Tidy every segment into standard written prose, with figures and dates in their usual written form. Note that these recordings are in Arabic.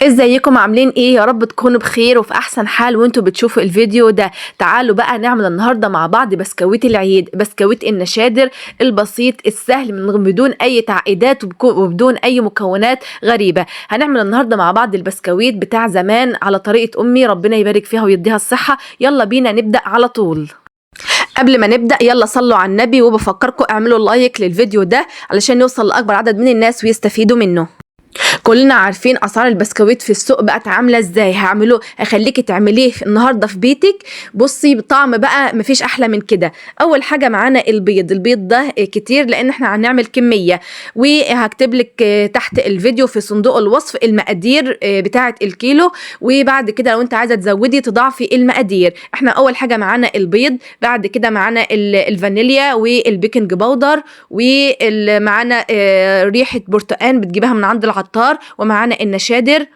ازيكم عاملين ايه؟ يا رب تكونوا بخير وفي احسن حال وانتوا بتشوفوا الفيديو ده. تعالوا بقى نعمل النهارده مع بعض بسكويت العيد، بسكويت النشادر البسيط السهل بدون اي تعقيدات وبدون اي مكونات غريبه. هنعمل النهارده مع بعض البسكويت بتاع زمان على طريقه امي، ربنا يبارك فيها ويديها الصحه. يلا بينا نبدا على طول. قبل ما نبدأ يلا صلوا على النبي، وبفكركم اعملوا لايك للفيديو ده علشان يوصل لأكبر عدد من الناس ويستفيدوا منه. كلنا عارفين اسعار البسكويت في السوق بقت عامله ازاي. هخليكي تعمليه النهارده في بيتك. بصي بطعم بقى مفيش احلى من كده. اول حاجه معانا البيض ده كتير لان احنا هنعمل كميه، وهكتب لك تحت الفيديو في صندوق الوصف المقادير بتاعه الكيلو، وبعد كده لو انت عايزه تزودي تضاعفي المقادير. احنا اول حاجه معانا البيض، بعد كده معانا الفانيليا والبيكنج باودر، ومعانا ريحه برتقان بتجيبها من عند العطار، ومعانا النشادر.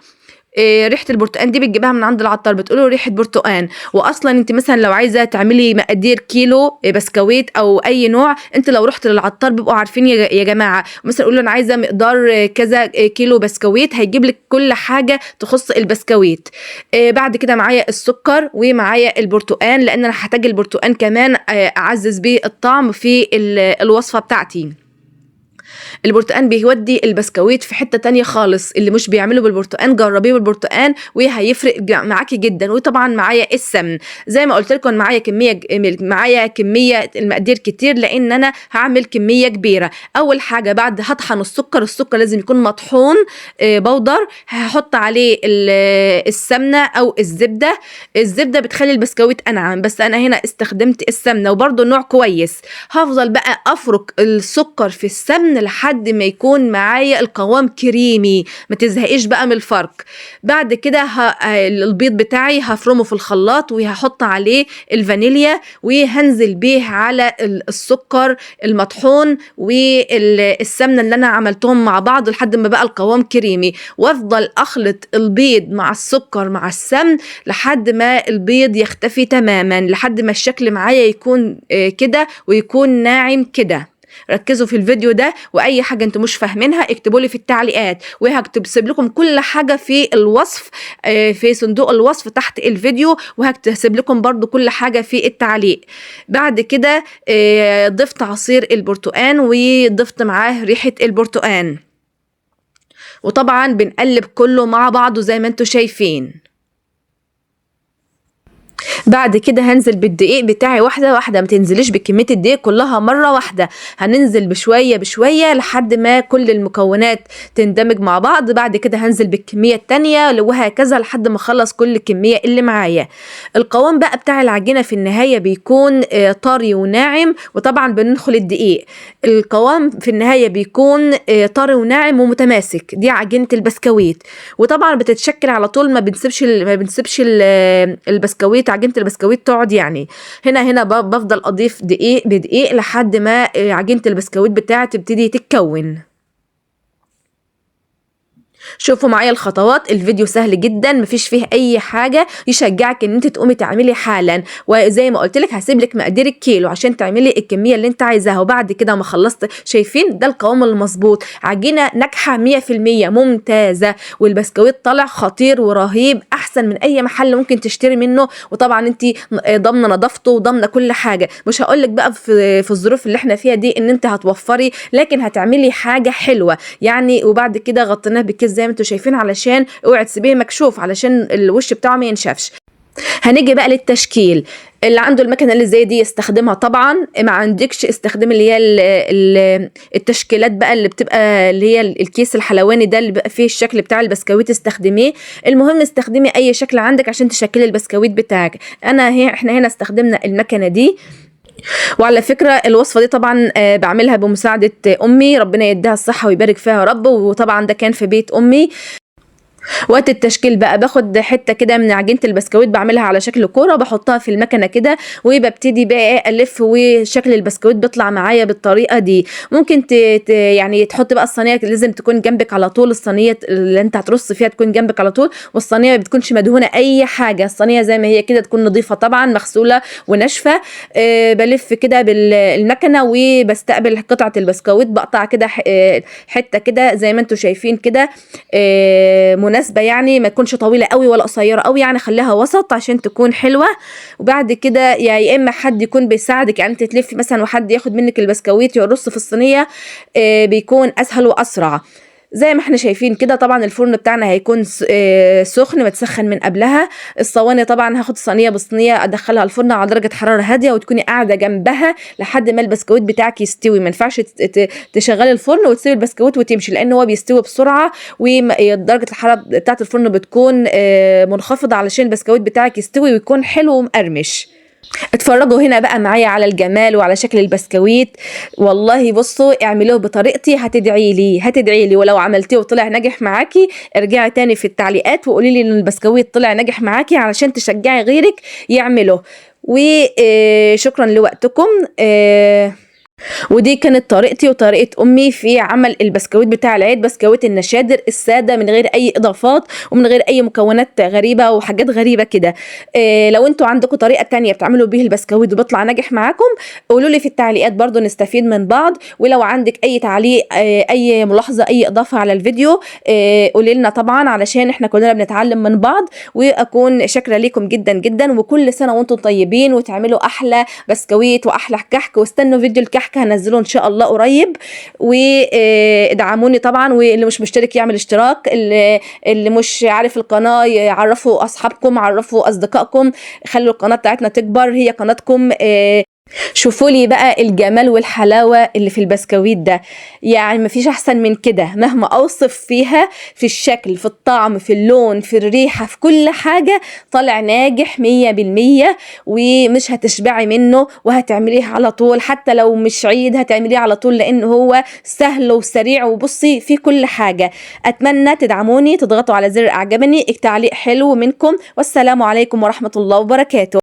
ريحه البرتقان دي بتجيبها من عند العطار، بتقولوا ريحه برتقان. واصلا انت مثلا لو عايزه تعملي مقادير كيلو بسكويت او اي نوع، انت لو رحت للعطار بيبقوا عارفين يا جماعه. مثلا قول له انا عايزه مقدار كذا كيلو بسكويت، هيجيب لك كل حاجه تخص البسكويت. بعد كده معايا السكر ومعايا البرتقان، لان انا هحتاج البرتقان كمان اعزز بيه الطعم في الوصفه بتاعتي. البرتقان بيودي البسكويت في حتة تانية خالص. اللي مش بيعمله بالبرتقان جربيه بالبرتقان وهيفرق معاكي جدا. وطبعا معايا السمن زي ما قلت لكم، معايا كمية المقادير كتير لان انا هعمل كمية كبيرة. اول حاجة بعد هطحن السكر لازم يكون مطحون بودر. هحط عليه السمنة او الزبدة بتخلي البسكويت انعم، بس انا هنا استخدمت السمنة وبرضو نوع كويس. هفضل بقى افرك السكر في السمن لحد ما يكون معايا القوام كريمي، ما تزهقيش بقى من الفرق. بعد كده البيض بتاعي هفرمه في الخلاط، وهحط عليه الفانيليا، وهنزل بيه على السكر المطحون والسمنه اللي انا عملتهم مع بعض لحد ما بقى القوام كريمي. وافضل اخلط البيض مع السكر مع السمن لحد ما البيض يختفي تماما، لحد ما الشكل معايا يكون كده ويكون ناعم كده. ركزوا في الفيديو ده، واي حاجه انتم مش فاهمينها اكتبوا لي في التعليقات، وهكتب لكم كل حاجه في الوصف في صندوق الوصف تحت الفيديو، وهكتب لكم برضو كل حاجه في التعليق. بعد كده ضفت عصير البرتقان وضفت معاه ريحه البرتقان، وطبعا بنقلب كله مع بعضه زي ما انتم شايفين. بعد كده هنزل بالدقيق بتاعي واحدة واحدة، ما تنزليش بكمية الدقيق كلها مرة واحدة، هننزل بشوية بشوية لحد ما كل المكونات تندمج مع بعض. بعد كده هنزل بالكمية التانية وهكذا لحد ما اخلص كل الكمية اللي معايا. القوام بقى بتاع العجينة في النهاية بيكون طري وناعم، وطبعا بندخل الدقيق. القوام في النهاية بيكون طري وناعم ومتماسك. دي عجينة البسكويت، وطبعا بتتشكل على طول، ما بنسيبش البسكويت، عجينة البسكويت تقعد يعني. هنا بفضل اضيف دقيق بدقيق لحد ما عجينة البسكويت بتاعتي تبتدي تتكون. شوفوا معايا الخطوات، الفيديو سهل جدا مفيش فيه اي حاجه يشجعك ان انت تقومي تعملي حالا. وزي ما قلت لك هسيب لك مقادير الكيلو عشان تعملي الكميه اللي انت عايزاها. وبعد كده ما خلصت شايفين ده القوام المظبوط، عجينه ناجحه 100% ممتازه، والبسكويت طالع خطير ورهيب احسن من اي محل ممكن تشتري منه. وطبعا انت ضامنه نظافته وضامنه كل حاجه. مش هقول لك بقى في الظروف اللي احنا فيها دي ان انت هتوفري، لكن هتعملي حاجه حلوه يعني. وبعد كده غطيناه بكيس زي ما انتم شايفين علشان اوعي تسيبيه مكشوف علشان الوش بتاعه ما ينشفش. هنيجي بقى للتشكيل. اللي عنده المكنه اللي زي دي يستخدمها طبعا، ما عندكش استخدم اللي هي التشكيلات بقى اللي بتبقى اللي هي الكيس الحلواني ده اللي بقى فيه الشكل بتاع البسكويت استخدميه. المهم استخدمي اي شكل عندك عشان تشكلي البسكويت بتاعك. احنا هنا استخدمنا المكنه دي. وعلى فكرة الوصفة دي طبعا بعملها بمساعدة أمي، ربنا يديها الصحة ويبارك فيها يا رب. وطبعا ده كان في بيت أمي. وقت التشكيل بقى باخد حته كده من عجينه البسكويت بعملها على شكل كوره، بحطها في المكنه كده وببتدي بقى الف، وشكل البسكويت بيطلع معايا بالطريقه دي. ممكن يعني تحط بقى الصينيه لازم تكون جنبك على طول، الصينيه اللي انت هترص فيها تكون جنبك على طول، والصينيه ما بتكونش مدهونه اي حاجه، الصينيه زي ما هي كده تكون نظيفه طبعا مغسوله وناشفه. بلف كده بالمكنه وبستقبل قطعه البسكويت، بقطع كده حته كده زي ما انتم شايفين كده مناسبة، يعني ما تكونش طويلة قوي ولا قصيرة قوي، يعني خليها وسط عشان تكون حلوة. وبعد كده يا اما حد يكون بيساعدك، يعني انت تلفي مثلا وحد ياخد منك البسكويت يرص في الصينية، بيكون اسهل واسرع. زي ما احنا شايفين كده. طبعا الفرن بتاعنا هيكون سخن، متسخن من قبلها. الصواني طبعا هاخد صينيه بصينيه ادخلها الفرن على درجه حراره هاديه، وتكوني قاعده جنبها لحد ما البسكويت بتاعك يستوي. ما ينفعش تشغلي الفرن وتسيبي البسكويت وتمشي، لان هو بيستوي بسرعه، ودرجه الحراره بتاعه الفرن بتكون منخفضه علشان البسكويت بتاعك يستوي ويكون حلو ومقرمش. اتفرجوا هنا بقى معايا على الجمال وعلى شكل البسكويت. والله بصوا اعملوه بطريقتي هتدعي لي، ولو عملتيه وطلع ناجح معاكي ارجعي تاني في التعليقات وقولي لي ان البسكويت طلع ناجح معاكي علشان تشجعي غيرك يعمله. وشكرا لوقتكم. ودي كانت طريقتي وطريقة أمي في عمل البسكويت بتاع العيد، بسكويت النشادر السادة من غير أي إضافات ومن غير أي مكونات غريبة وحاجات غريبة كده. لو انتوا عندكم طريقة تانية بتعملوا بيه البسكويت وبيطلع ناجح معاكم قولوا لي في التعليقات برضو نستفيد من بعض. ولو عندك أي تعليق أي ملاحظة أي إضافة على الفيديو قولي لنا طبعا، علشان احنا كلنا بنتعلم من بعض. وأكون شاكرة ليكم جدا جدا، وكل سنة وانتم طيبين وتعملوا أحلى بسكويت وأحلى كحك. واستنوا فيديو الكحك هنزله ان شاء الله قريب. وادعموني طبعا، واللي مش مشترك يعمل اشتراك، اللي مش عارف القناة يعرفوا اصحابكم، عرفوا اصدقائكم، خلوا القناة بتاعتنا تكبر، هي قناتكم. شوفوا لي بقى الجمال والحلاوة اللي في البسكويت ده، يعني مفيش احسن من كده مهما اوصف فيها، في الشكل، في الطعم، في اللون، في الريحة، في كل حاجة طالع ناجح 100%. ومش هتشبعي منه وهتعمليه على طول، حتى لو مش عيد هتعمليه على طول، لان هو سهل وسريع وبصي في كل حاجة. اتمنى تدعموني، تضغطوا على زر اعجبني، تعليق حلو منكم، والسلام عليكم ورحمة الله وبركاته.